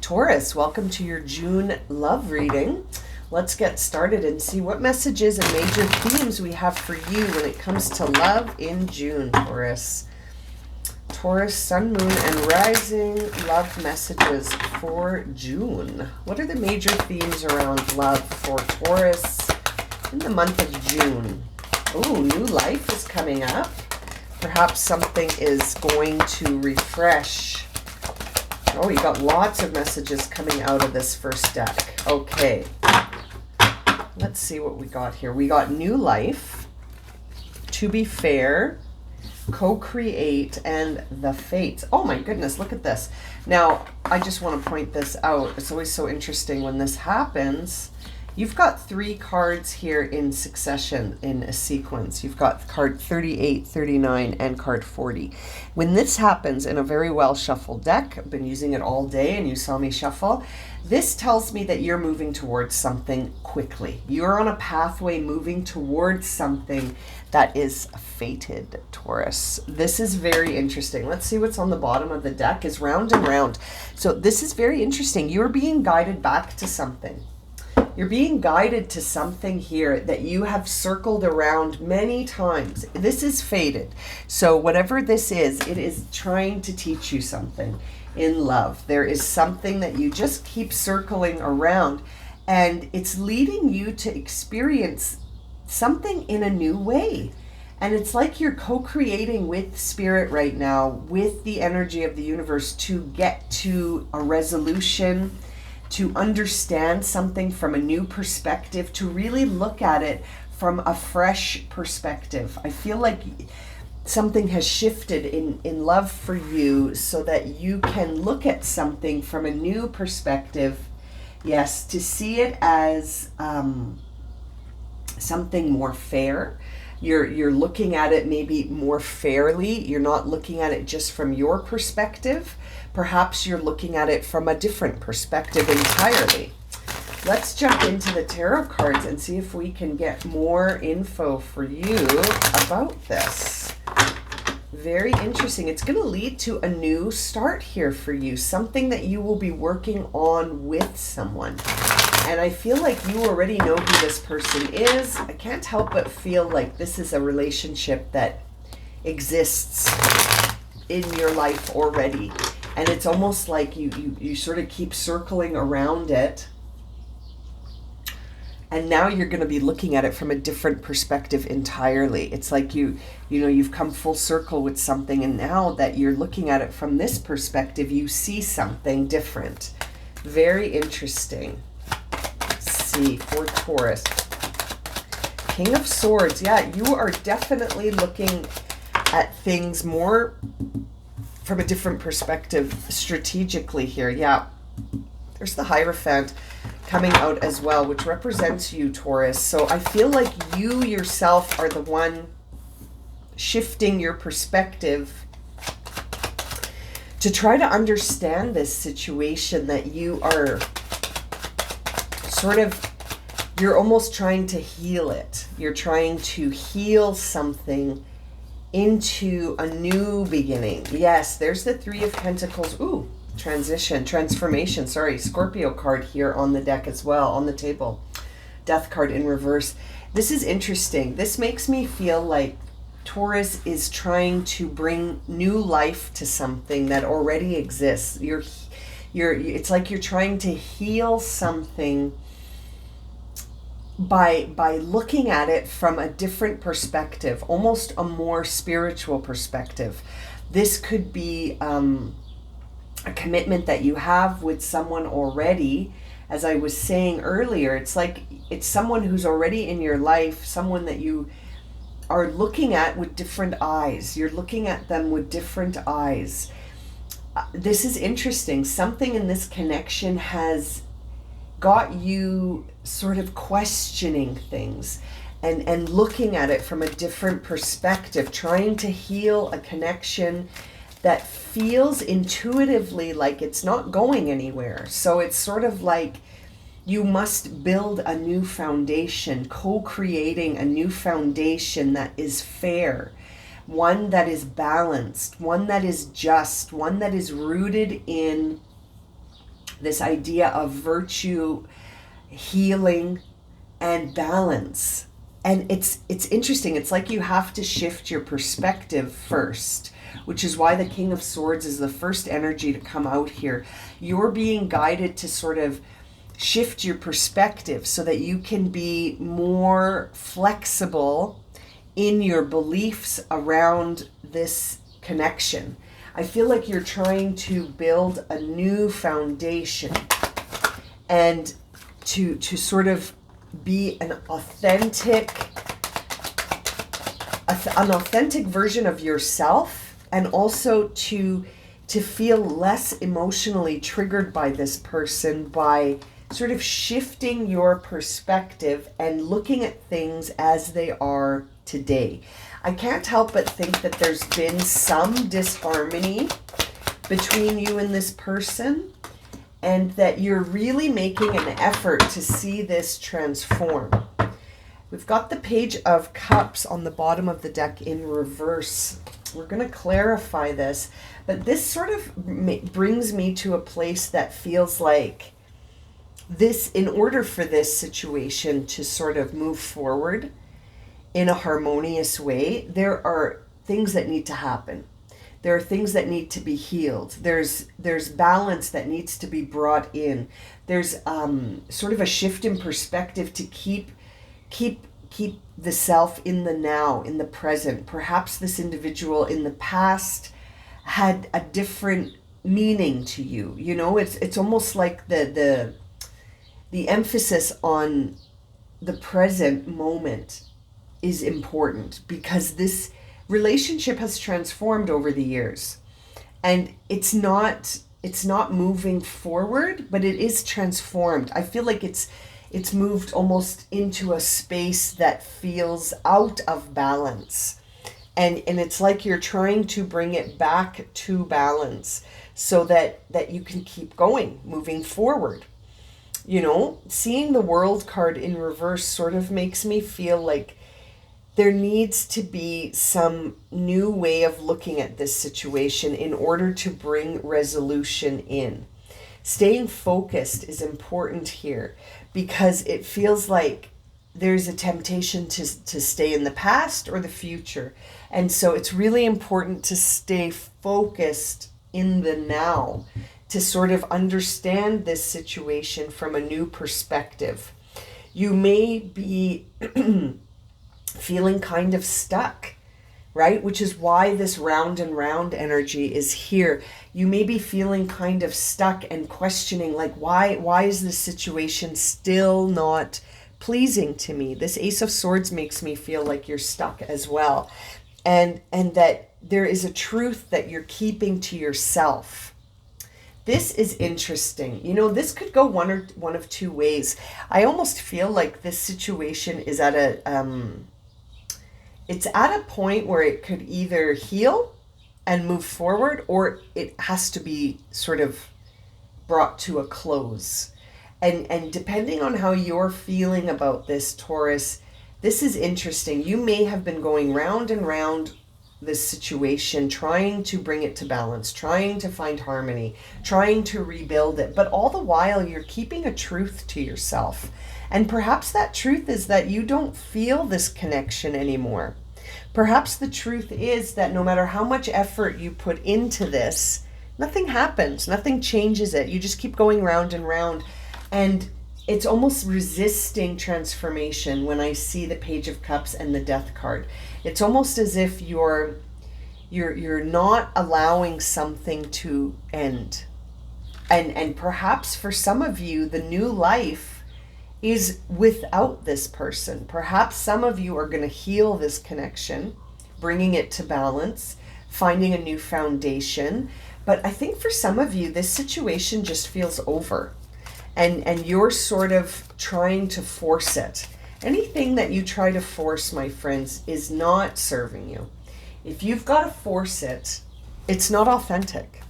Taurus, welcome to your June love reading. Let's get started and see what messages and major themes we have for you when it comes to love in June, Taurus. Taurus, sun, moon, and rising love messages for June. What are the major themes around love for Taurus in the month of June? Oh, new life is coming up. Perhaps something is going to refresh. Oh, you got lots of messages coming out of this first deck. Okay. Let's see what we got here. We got new life, to be fair, co-create, and the fates. Oh my goodness, look at this. Now, I just want to point this out. It's always so interesting when this happens. You've got 3 cards here in succession in a sequence. You've got card 38, 39, and card 40. When this happens in a very well shuffled deck, I've been using it all day and you saw me shuffle, this tells me that you're moving towards something quickly. You're on a pathway moving towards something that is fated, Taurus. This is very interesting. Let's see what's on the bottom of the deck is round and round. So this is very interesting. You're being guided back to something. You're being guided to something here that you have circled around many times. This is fated. So whatever this is, it is trying to teach you something in love. There is something that you just keep circling around, and it's leading you to experience something in a new way. And it's like you're co-creating with spirit right now, with the energy of the universe, to get to a resolution, to understand something from a new perspective, to really look at it from a fresh perspective. I feel like something has shifted in love for you so that you can look at something from a new perspective. Yes, to see it as something more fair. You're looking at it maybe more fairly. You're not looking at it just from your perspective. Perhaps you're looking at it from a different perspective entirely. Let's jump into the tarot cards and see if we can get more info for you about this. Very interesting. It's going to lead to a new start here for you, something that you will be working on with someone. And I feel like you already know who this person is. I can't help but feel like this is a relationship that exists in your life already. And it's almost like you sort of keep circling around it. And now you're going to be looking at it from a different perspective entirely. It's like you've come full circle with something, and now that you're looking at it from this perspective, you see something different. Very interesting. Let's see, for Taurus. King of Swords. Yeah, you are definitely looking at things more from a different perspective strategically here. Yeah, there's the Hierophant coming out as well, which represents you, Taurus. So I feel like you yourself are the one shifting your perspective to try to understand this situation that you are you're almost trying to heal it. You're trying to heal something into a new beginning. Yes, there's the 3 of Pentacles. Ooh, transformation. Sorry, Scorpio card here on the deck as well, on the table. Death card in reverse. This is interesting. This makes me feel like Taurus is trying to bring new life to something that already exists. It's like you're trying to heal something by looking at it from a different perspective, almost a more spiritual perspective. This could be a commitment that you have with someone already. As I was saying earlier, it's like it's someone who's already in your life, someone that you are looking at with different eyes. You're looking at them with different eyes. This is interesting. Something in this connection has got you sort of questioning things and looking at it from a different perspective, trying to heal a connection that feels intuitively like it's not going anywhere. So it's sort of like you must build a new foundation, co-creating a new foundation that is fair, one that is balanced, one that is just, one that is rooted in this idea of virtue, healing, and balance. And it's interesting. It's like you have to shift your perspective first, which is why the King of Swords is the first energy to come out here. You're being guided to sort of shift your perspective so that you can be more flexible in your beliefs around this connection. I feel like you're trying to build a new foundation and to sort of be an authentic version of yourself, and also to feel less emotionally triggered by this person by sort of shifting your perspective and looking at things as they are today. I can't help but think that there's been some disharmony between you and this person, and that you're really making an effort to see this transform. We've got the Page of Cups on the bottom of the deck in reverse. We're going to clarify this, but this sort of brings me to a place that feels like this, in order for this situation to sort of move forward in a harmonious way, there are things that need to happen. There are things that need to be healed. There's balance that needs to be brought in. There's sort of a shift in perspective to keep the self in the now, in the present. Perhaps this individual in the past had a different meaning to you. You know, it's almost like the emphasis on the present moment is important, because this relationship has transformed over the years, and it's not moving forward, but it is transformed. I feel like it's moved almost into a space that feels out of balance, and it's like you're trying to bring it back to balance so that you can keep going, moving forward. You know, seeing the World card in reverse sort of makes me feel like there needs to be some new way of looking at this situation in order to bring resolution in. Staying focused is important here, because it feels like there's a temptation to stay in the past or the future. And so it's really important to stay focused in the now, to sort of understand this situation from a new perspective. You may be feeling kind of stuck, right? Which is why this round and round energy is here. You may be feeling kind of stuck and questioning, like, why is this situation still not pleasing to me? This Ace of Swords makes me feel like you're stuck as well. And that there is a truth that you're keeping to yourself. This is interesting. You know, this could go one of two ways. I almost feel like this situation is at a point where it could either heal and move forward, or it has to be sort of brought to a close. And depending on how you're feeling about this, Taurus, this is interesting. You may have been going round and round this situation, trying to bring it to balance, trying to find harmony, trying to rebuild it. But all the while, you're keeping a truth to yourself. And perhaps that truth is that you don't feel this connection anymore. Perhaps the truth is that no matter how much effort you put into this, nothing happens, nothing changes it. You just keep going round and round. And it's almost resisting transformation when I see the Page of Cups and the Death card. It's almost as if you're not allowing something to end. And perhaps for some of you, the new life is without this person. Perhaps some of you are going to heal this connection, bringing it to balance, finding a new foundation. But I think for some of you, this situation just feels over. And you're sort of trying to force it. Anything that you try to force, my friends, is not serving you. If you've got to force it, it's not authentic.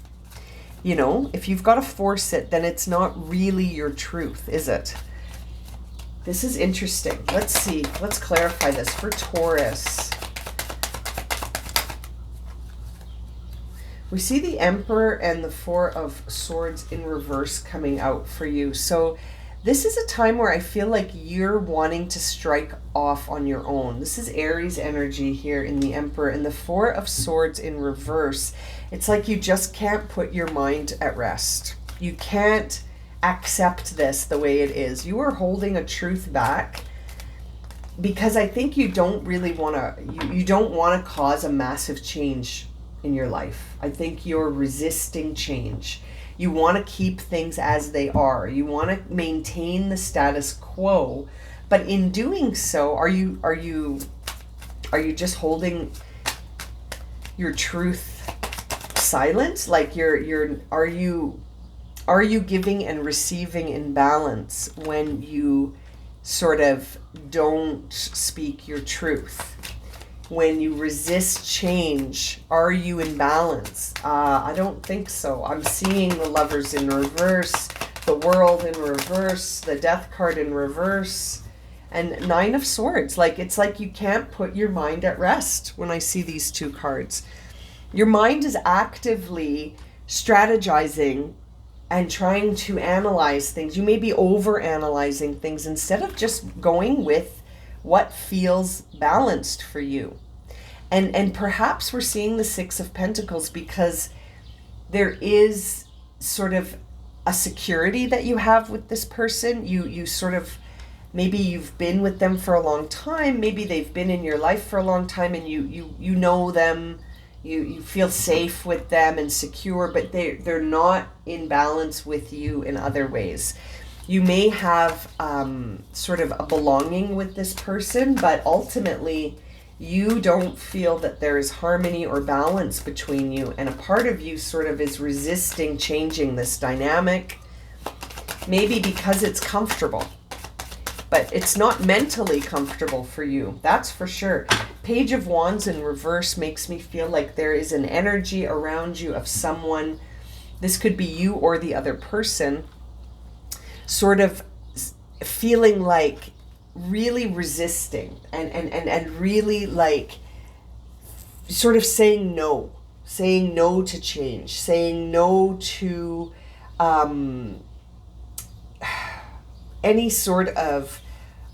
You know, if you've got to force it, then it's not really your truth, is it? This is interesting. Let's see. Let's clarify this for Taurus. We see the Emperor and the Four of Swords in reverse coming out for you. So this is a time where I feel like you're wanting to strike off on your own. This is Aries energy here in the Emperor, and the Four of Swords in reverse. It's like you just can't put your mind at rest. You can't accept this the way it is. You are holding a truth back because I think you don't really want to, you don't want to cause a massive change in your life. I think you're resisting change. You want to keep things as they are. You want to maintain the status quo, but in doing so, are you just holding your truth silent? Like are you giving and receiving in balance when you sort of don't speak your truth? When you resist change, are you in balance? I don't think so. I'm seeing the Lovers in reverse, the World in reverse, the Death card in reverse, and Nine of Swords. Like, it's like you can't put your mind at rest when I see these two cards. Your mind is actively strategizing and trying to analyze things. You may be over-analyzing things instead of just going with what feels balanced for you. And perhaps we're seeing the Six of Pentacles because there is sort of a security that you have with this person. You sort of, maybe you've been with them for a long time, maybe they've been in your life for a long time, and you know them, you feel safe with them and secure, but they're not in balance with you in other ways. You may have sort of a belonging with this person, but ultimately you don't feel that there is harmony or balance between you, and a part of you sort of is resisting changing this dynamic, maybe because it's comfortable, but it's not mentally comfortable for you, that's for sure. Page of Wands in reverse makes me feel like there is an energy around you of someone, this could be you or the other person, sort of feeling like really resisting and really like sort of saying no to change, saying no to any sort of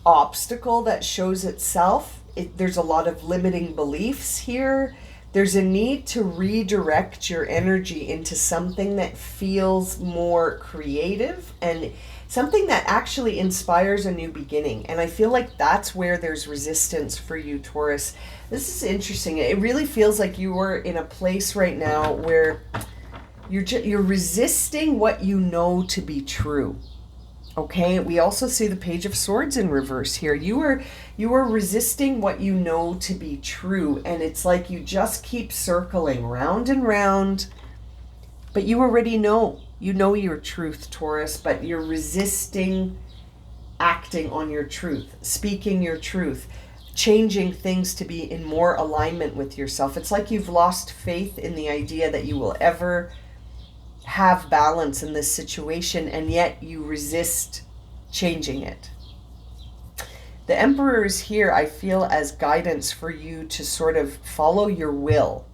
obstacle that shows itself. There's a lot of limiting beliefs here. There's a need to redirect your energy into something that feels more creative and something that actually inspires a new beginning. And I feel like that's where there's resistance for you, Taurus. This is interesting. It really feels like you are in a place right now where you're resisting what you know to be true. Okay, we also see the Page of Swords in reverse here. You are resisting what you know to be true, and it's like you just keep circling round and round, but you already know. You know your truth, Taurus, but you're resisting acting on your truth, speaking your truth, changing things to be in more alignment with yourself. It's like you've lost faith in the idea that you will ever have balance in this situation, and yet you resist changing it. The Emperor is here, I feel, as guidance for you to sort of follow your will.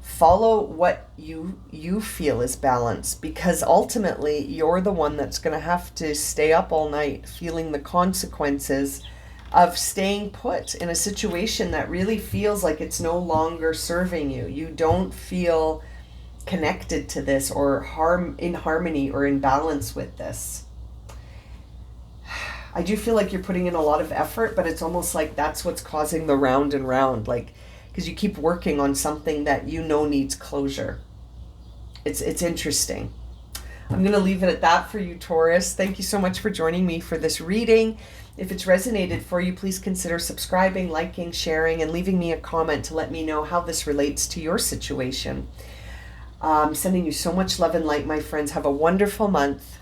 Follow what you feel is balance, because ultimately you're the one that's going to have to stay up all night feeling the consequences of staying put in a situation that really feels like it's no longer serving you. You don't feel connected to this or in harmony or in balance with this. I do feel like you're putting in a lot of effort, but it's almost like that's what's causing the round and round, like, because you keep working on something that you know needs closure. It's interesting. I'm going to leave it at that for you, Taurus. Thank you so much for joining me for this reading. If it's resonated for you, please consider subscribing, liking, sharing, and leaving me a comment to let me know how this relates to your situation. I'm sending you so much love and light, my friends. Have a wonderful month.